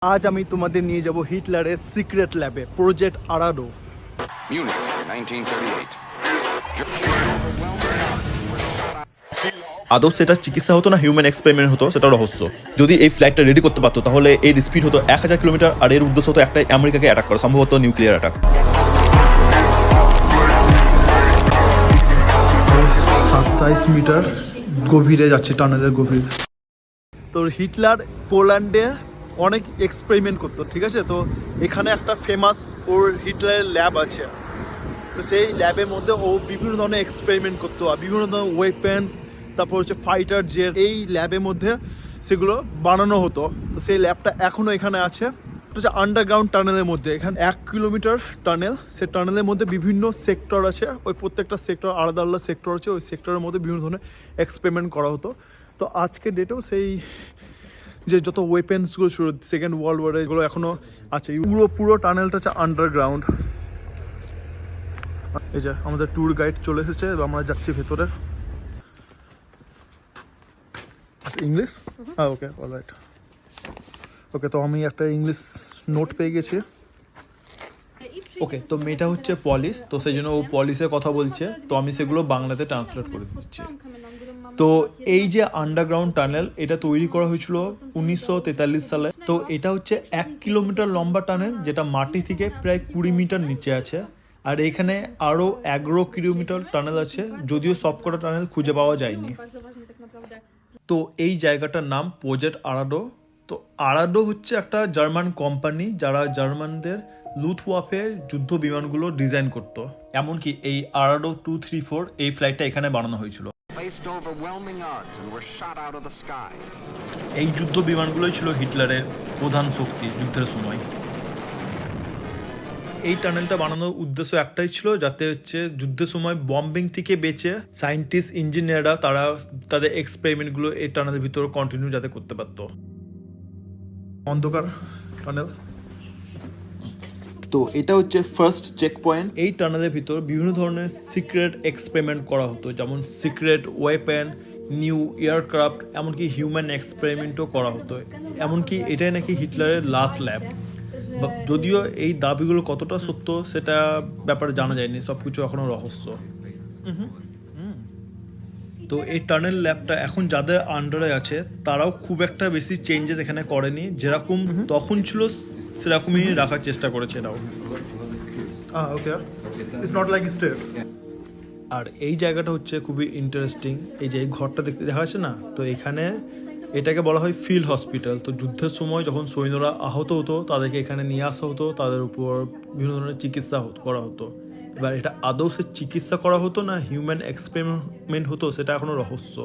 আজ আমি তোমাদের নিয়ে যাব হিটলারের সিক্রেট ল্যাবে, প্রজেক্ট আরাডো। Munich, 1938. আদৌ সেটা চিকিৎসা হতো না হিউম্যান এক্সপেরিমেন্ট হতো সেটা রহস্য। যদি এই ফ্লাইটটা রেডি করতে পারতো তাহলে এর স্পিড হতো 1000 কিলোমিটার, আর এর উদ্দেশ্য হতো একটা আমেরিকাকে অ্যাটাক করা, সম্ভবত নিউক্লিয়ার অ্যাটাক। 27 মিটার গভীরে যাচ্ছে, টানেলের গভীর। তো হিটলার পোল্যান্ডে অনেক এক্সপেরিমেন্ট করতো, ঠিক আছে। তো এখানে একটা ফেমাস ওর হিটলারের ল্যাব আছে। তো সেই ল্যাবের মধ্যে ও বিভিন্ন ধরনের এক্সপেরিমেন্ট করতো, আর বিভিন্ন ধরনের ওয়েপেন্স, তারপর হচ্ছে ফাইটার জেট, এই ল্যাবের মধ্যে সেগুলো বানানো হতো। তো সেই ল্যাবটা এখনও এখানে আছে। এটা হচ্ছে আন্ডারগ্রাউন্ড টানেলের মধ্যে, এখানে 1 কিলোমিটার টানেল। সেই টানেলের মধ্যে বিভিন্ন সেক্টর আছে, ওই প্রত্যেকটা সেক্টর আলাদা আলাদা সেক্টর আছে, ওই সেক্টরের মধ্যে বিভিন্ন ধরনের এক্সপেরিমেন্ট করা হতো। তো আজকের ডেটেও সেই যে যত ওয়েপেন্সগুলো ছিল সেকেন্ড ওয়ার্ল্ড ওয়ারে, এগুলো এখনও আছে। পুরো টানেলটা হচ্ছে আন্ডারগ্রাউন্ড। এই যে আমাদের ট্যুর গাইড চলে এসেছে, আমরা যাচ্ছি ভেতরে। ইংলিশ? হ্যাঁ, ওকে, অলরাইট। ওকে, তো আমি একটা ইংলিশ নোট পেয়ে গেছি। ওকে, তো মেয়েটা হচ্ছে পলিশ, তো সেই জন্য ও পলিশের কথা বলছে, তো আমি সেগুলো বাংলাতে ট্রান্সলেট করে দিচ্ছি। তো এই যে আন্ডারগ্রাউন্ড টানেল, এটা তৈরি করা হয়েছিল 1943 সালে। তো এটা হচ্ছে 1 কিলোমিটার লম্বা টানেল, যেটা মাটি থেকে প্রায় 20 মিটার নিচে আছে। আর এখানে আরও 11 কিলোমিটার টানেল আছে, যদিও সবকটা টানেল খুঁজে পাওয়া যায়নি। তো এই জায়গাটার নাম প্রজেক্ট আরাডো। তো আরাডো হচ্ছে একটা জার্মান কোম্পানি, যারা জার্মানদের লুথওয়াফে যুদ্ধ বিমানগুলো ডিজাইন করতো। এমনকি এই আরাডো 234 এই ফ্লাইটটা এখানে বানানো হয়েছিল। Faced overwhelming odds and were shot out of the sky. এই যুদ্ধ বিমানগুলোই ছিল হিটলারের প্রধান শক্তি যুদ্ধের সময়। এই টানেলটা বানানোর উদ্দেশ্য একটাই ছিল, যাতে হচ্ছে যুদ্ধের সময় বম্বিং থেকে বেঁচে সায়েন্টিস্ট ইঞ্জিনিয়াররা তারা তাদের এক্সপেরিমেন্টগুলো এই টানেলের ভিতরে কন্টিনিউ যাতে করতে পারতো। অন্ধকার টানেল। তো এটা হচ্ছে ফার্স্ট চেক পয়েন্ট। এই টানেলের ভিতর বিভিন্ন ধরনের সিক্রেট এক্সপেরিমেন্ট করা হতো, যেমন সিক্রেট ওয়েপেন, নিউ এয়ারক্রাফট, এমনকি হিউম্যান এক্সপেরিমেন্টও করা হতো। এমনকি এটাই নাকি হিটলারের লাস্ট ল্যাব। যদিও এই দাবিগুলো কতটা সত্য সেটা ব্যাপারে জানা যায়নি, সবকিছু এখনো রহস্য। তো এই টানেল ল্যাবটা এখন যাদের আন্ডারে আছে তারাও খুব একটা বেশি চেঞ্জেস এখানে করেনি, যেরকম তখন ছিল সেরকমই রাখার চেষ্টা করেছে এরাও। আর এই জায়গাটা হচ্ছে খুবই ইন্টারেস্টিং। এই যে এই ঘরটা দেখতে দেখা যাচ্ছে না, তো এখানে এটাকে বলা হয় ফিল্ড হসপিটাল। তো যুদ্ধের সময় যখন সৈন্যরা আহত হতো তাদেরকে এখানে নিয়ে আসা হতো, তাদের উপর বিভিন্ন ধরনের চিকিৎসা করা হতো। এবার এটা আদৌ সে চিকিৎসা করা হতো না হিউম্যান এক্সপেরিমেন্ট হতো সেটা এখনো রহস্য।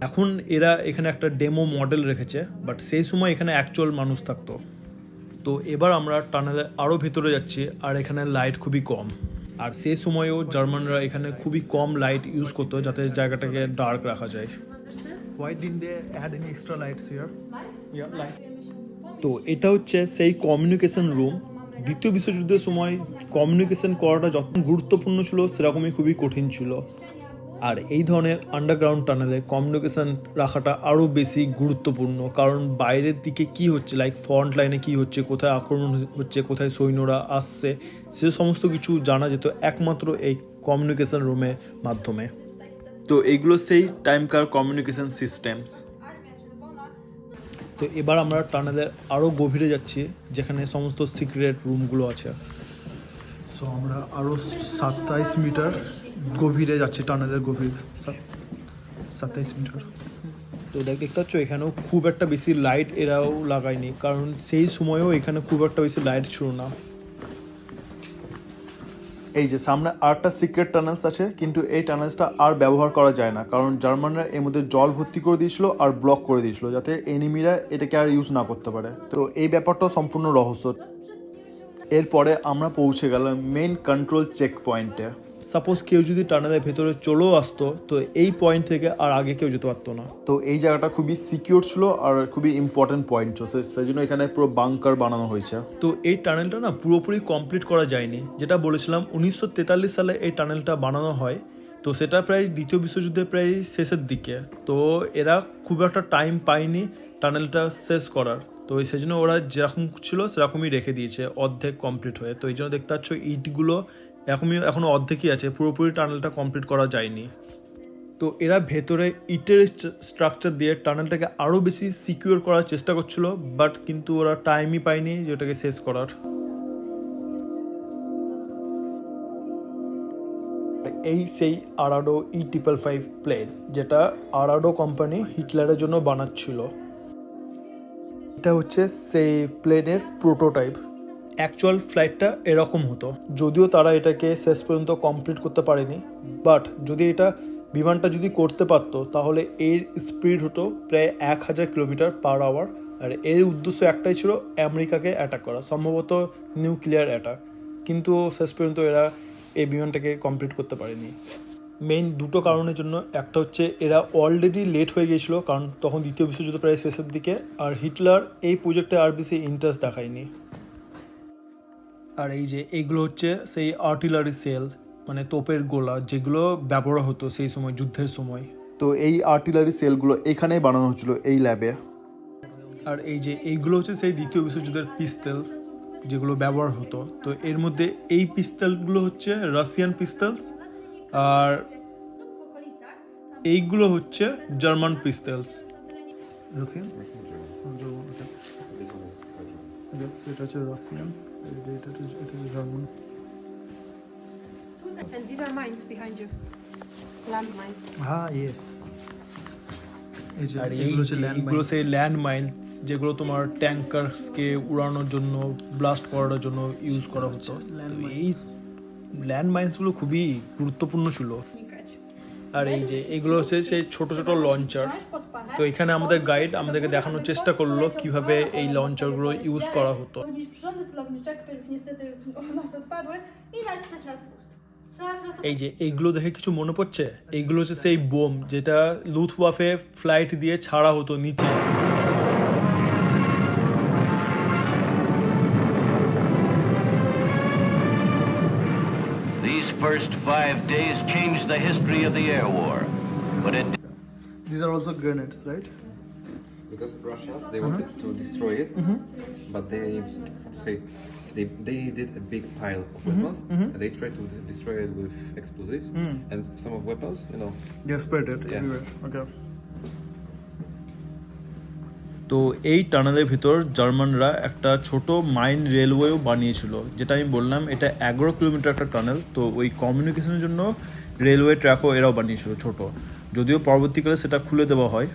এখন এরা এখানে একটা ডেমো মডেল রেখেছে, বাট সেই সময় এখানে অ্যাকচুয়াল মানুষ থাকতো। তো এবার আমরা টানেলে আরও ভেতরে যাচ্ছি, আর এখানে লাইট খুবই কম। আর সেই সময়ও জার্মানরা এখানে খুবই কম লাইট ইউজ করতো যাতে জায়গাটাকে ডার্ক রাখা যায়। Why didn't they add any extra lights here? Yeah, light. তো এটা হচ্ছে সেই কমিউনিকেশন রুম। দ্বিতীয় বিশ্বযুদ্ধের সময় কমিউনিকেশন করাটা যত গুরুত্বপূর্ণ ছিল সেরকমই খুবই কঠিন ছিল। আর এই ধরনের আন্ডারগ্রাউন্ড টানেলে কমিউনিকেশন রাখাটা আরও বেশি গুরুত্বপূর্ণ, কারণ বাইরের দিকে কি হচ্ছে, লাইক ফ্রন্ট লাইনে কি হচ্ছে, কোথায় আক্রমণ হচ্ছে, কোথায় সৈন্যরা আসছে, সে সমস্ত কিছু জানা যেত একমাত্র এই কমিউনিকেশন রুমের মাধ্যমে। তো এইগুলো সেই টাইমকার কমিউনিকেশন সিস্টেমস। তো এবার আমরা টানেলের আরও গভীরে যাচ্ছি, যেখানে সমস্ত সিক্রেট রুমগুলো আছে। সো আমরা আরও 27 মিটার গভীরে যাচ্ছি, টানেলের গভীর 27 মিটার। তো দেখতে পাচ্ছ এখানেও খুব একটা বেশি লাইট এরাও লাগায়নি, কারণ সেই সময়েও এখানে খুব একটা বেশি লাইট ছিল না। এই যে সামনে আরেকটা সিক্রেট টানেলস আছে, কিন্তু এই টানেলসটা আর ব্যবহার করা যায় না, কারণ জার্মানরা এর মধ্যে জল ভর্তি করে দিয়েছিল আর ব্লক করে দিয়েছিল যাতে এনিমিরা এটাকে আর ইউজ না করতে পারে। তো এই ব্যাপারটাও সম্পূর্ণ রহস্য। এরপরে আমরা পৌঁছে গেলাম মেইন কন্ট্রোল চেক পয়েন্টে। সাপোজ কেউ যদি টানেলের ভেতরে চলেও আসতো, তো এই পয়েন্ট থেকে আর আগে কেউ যেতে পারতো না। তো এই জায়গাটা খুবই সিকিউর ছিল আর খুবই ইম্পর্টেন্ট পয়েন্ট ছিল, সেই জন্য এখানে পুরো বাংকার বানানো হয়েছে। তো এই টানেলটা না পুরোপুরি কমপ্লিট করা যায়নি, যেটা বলেছিলাম 1943 সালে এই টানেলটা বানানো হয়। তো সেটা প্রায় দ্বিতীয় বিশ্বযুদ্ধের প্রায় শেষের দিকে। তো এরা খুব একটা টাইম পায়নি টানেলটা শেষ করার। তো সেই জন্য ওরা যেরকম ছিল সেরকমই রেখে দিয়েছে, অর্ধেক কমপ্লিট হয়ে। তো এই জন্য দেখতে পাচ্ছ ইটগুলো এখনও অর্ধেকই আছে, পুরোপুরি টানেলটা কমপ্লিট করা যায়নি। তো এরা ভেতরে ইটের স্ট্রাকচার দিয়ে টানেলটাকে আরও বেশি সিকিউর করার চেষ্টা করছিল, বাট কিন্তু ওরা টাইমই পায়নি যে ওটাকে শেষ করার। এই সেই আরাডো E555 প্লেন, যেটা আরাডো কোম্পানি হিটলারের জন্য বানাচ্ছিল। এটা হচ্ছে সেই প্লেনের প্রোটোটাইপ। অ্যাকচুয়াল ফ্লাইটটা এরকম হতো, যদিও তারা এটাকে শেষ পর্যন্ত কমপ্লিট করতে পারেনি। বাট যদি এটা বিমানটা যদি করতে পারতো তাহলে এর স্পিড হতো প্রায় 1000 কিলোমিটার/আওয়ার। আর এর উদ্দেশ্য একটাই ছিল আমেরিকাকে অ্যাটাক করা, সম্ভবত নিউক্লিয়ার অ্যাটাক। কিন্তু শেষ পর্যন্ত এরা এই বিমানটাকে কমপ্লিট করতে পারেনি। মেইন দুটো কারণের জন্য। একটা হচ্ছে এরা অলরেডি লেট হয়ে গিয়েছিল, কারণ তখন দ্বিতীয় বিশ্বযুদ্ধ প্রায় শেষের দিকে, আর হিটলার এই প্রজেক্টে আর বেশি ইন্টারেস্ট দেখায়নি। আর এই যে এইগুলো হচ্ছে সেই আর্টিলারি সেল, মানে তোপের গোলা, যেগুলো ব্যবহার হতো সেই সময় যুদ্ধের সময়। তো এই আর্টিলারি সেলগুলো এখানেই বানানো হচ্ছিল এই ল্যাবে। আর এই যে এইগুলো হচ্ছে সেই দ্বিতীয় বিশ্বযুদ্ধের পিস্তল যেগুলো ব্যবহার হতো। তো এর মধ্যে এই পিস্তলগুলো হচ্ছে রাশিয়ান পিস্তলস, আর এইগুলো হচ্ছে জার্মান পিস্তলস। রাশিয়ান, এটা হচ্ছে রাশিয়ান, এটা হচ্ছে German. And these are mines behind you. Landmines. হ্যাঁ, ইয়েস। আর এইগুলো সেই ল্যান্ড মাইন্স যেগুলো তোমার ট্যাঙ্কারসকে উড়ানোর জন্য, ব্লাস্ট করার জন্য ইউজ করা হতো। তো এই ল্যান্ড মাইন্সগুলো খুবই গুরুত্বপূর্ণ ছিল। আর এই যে এগুলো হচ্ছে সেই ছোট ছোট লঞ্চার। তো এখানে আমাদের গাইড আমাদেরকে দেখানোর চেষ্টা করলো কিভাবে এই লঞ্চারগুলো ইউজ করা হতো। এই যে এইগুলো দেখে কিছু মনে পড়ছে? এইগুলো হচ্ছে সেই বোম যেটা লুফটওয়াফে ফ্লাইট দিয়ে ছাড়া হতো নিচে। These first 5 days changed the history of the air war. But it These are also grenades, right? Because Russians they wanted to destroy it, but they how to say they did a big pile of weapons and they tried to destroy it with explosives and some of weapons, you know. They spread it Yeah. everywhere. Okay. তো এই টানেলের ভিতর জার্মানরা একটা ছোট mine রেলওয়েও বানিয়েছিল, যেটা আমি বললাম এটা 11 কিলোমিটার একটা টানেল। তো ওই কমিউনিকেশনের জন্য রেলওয়ে ট্র্যাকও এরাও বানিয়েছিল ছোট, যদিও পরবর্তীকালে সেটা খুলে দেওয়া হয়।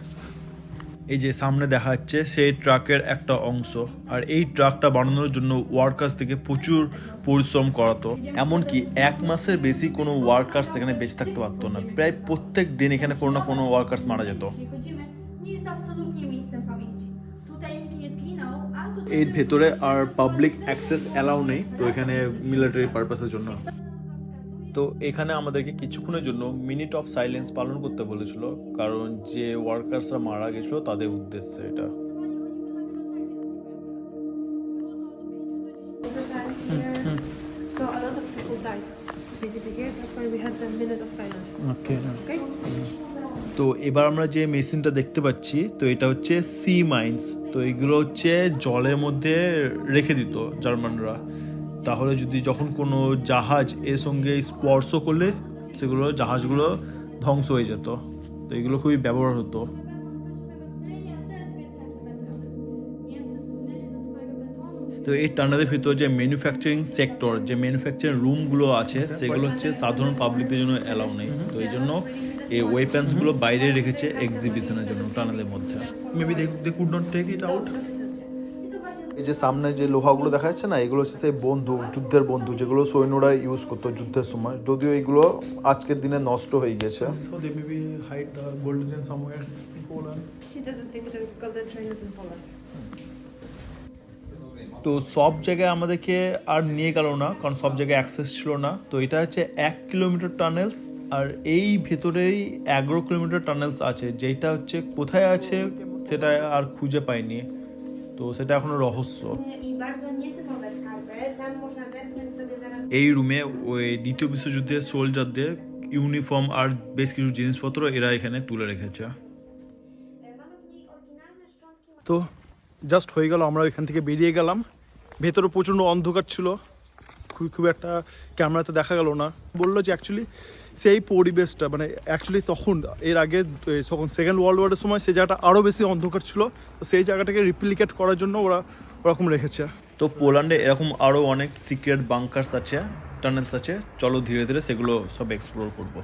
এই যে সামনে দেখা যাচ্ছে সেই ট্রাকের একটা অংশ। আর এই ট্রাকটা বানানোর জন্য ওয়ার্কার্স থেকে প্রচুর পরিশ্রম করাতো, এমনকি 1 মাসের বেশি কোনো ওয়ার্কার্স এখানে বেঁচে থাকতে পারতো না। প্রায় প্রত্যেক দিন এখানে কোনো না কোনো ওয়ার্কার্স মারা যেত। এর ভেতরে আর পাবলিক অ্যাক্সেস অ্যালাউ নেই, তো এখানে মিলিটারি পারপাসের জন্য। তো এখানে আমাদেরকে কিছুক্ষণের জন্য মিনিট অফ সাইলেন্স পালন করতে বলেছিল, কারণ যে ওয়ার্কার্সরা মারা গেছিল তাদের উদ্দেশ্যে এটা। So a lot of people died. Basically here, that's why we had the minute of silence. Okay. Okay? তো এবার আমরা যে মেশিনটা দেখতে পাচ্ছি, তো এটা হচ্ছে সি মাইন্স। তো এগুলো হচ্ছে জলের মধ্যে রেখে দিত জার্মানরা, তাহলে যদি যখন কোনো জাহাজ এর সঙ্গে স্পর্শ করলে সেগুলো জাহাজগুলো ধ্বংস হয়ে যেত। তো এগুলো খুবই ব্যবহার হতো। তো এই টানেলের ভিতর যে ম্যানুফ্যাকচারিং সেক্টর, যে ম্যানুফ্যাকচারিং রুমগুলো আছে, সেগুলো হচ্ছে সাধারণ পাবলিকদের জন্য অ্যালাউ নেই। তো এই জন্য এই ওয়েপন্সগুলো বাইরে রেখেছে এক্সিবিশনের জন্য টানেলের মধ্যে। Maybe they could not take it out. এই যে সামনে যে লোহাগুলো দেখা যাচ্ছে না, এগুলো হচ্ছে সেই বন্ধু, যুদ্ধের বন্ধু, যেগুলো সৈন্যরা ইউজ করতো যুদ্ধের সময়। যদিও এগুলো আজকের দিনে নষ্ট হয়ে গেছে। So they maybe hide the golden chain somewhere in Poland. She doesn't think the golden train is in Poland. তো সব জায়গায় আমাদেরকে আর নিয়ে গেল না, কারণ সব জায়গায় অ্যাক্সেস ছিল না। তো এটা হচ্ছে 1 কিলোমিটার টানেলস, আর এই ভেতরেই 11 কিলোমিটার টানেলস আছে, যেটা হচ্ছে কোথায় আছে সেটা আর খুঁজে পাইনি। তো সেটা এখনো রহস্য। I bardzo nietypowe skarby. Tam można zerknąć sobie zaraz. এই রুমে ওই দ্বিতীয় বিশ্বযুদ্ধের সোলজারদের ইউনিফর্ম আর বেশ কিছু জিনিসপত্র এরা এখানে তুলে রেখেছে। Mamy w niej oryginalne szczątki. তো জাস্ট হয়ে গেল, আমরা এখান থেকে বেরিয়ে গেলাম। ভেতরে প্রচণ্ড অন্ধকার ছিল, খুব একটা ক্যামেরাতে দেখা গেল না। বললো যে অ্যাকচুয়ালি সেই পরিবেশটা মানে অ্যাকচুয়ালি তখন এর আগে তখন সেকেন্ড ওয়ার্ল্ড ওয়ারের সময় সেই জায়গাটা আরও বেশি অন্ধকার ছিল, তো সেই জায়গাটাকে রিপ্লিকেট করার জন্য ওরা ওরকম রেখেছে। তো পোল্যান্ডে এরকম আরও অনেক সিক্রেট বাংকার্স আছে, টানেলস আছে, চলো ধীরে ধীরে সেগুলো সব এক্সপ্লোর করবো।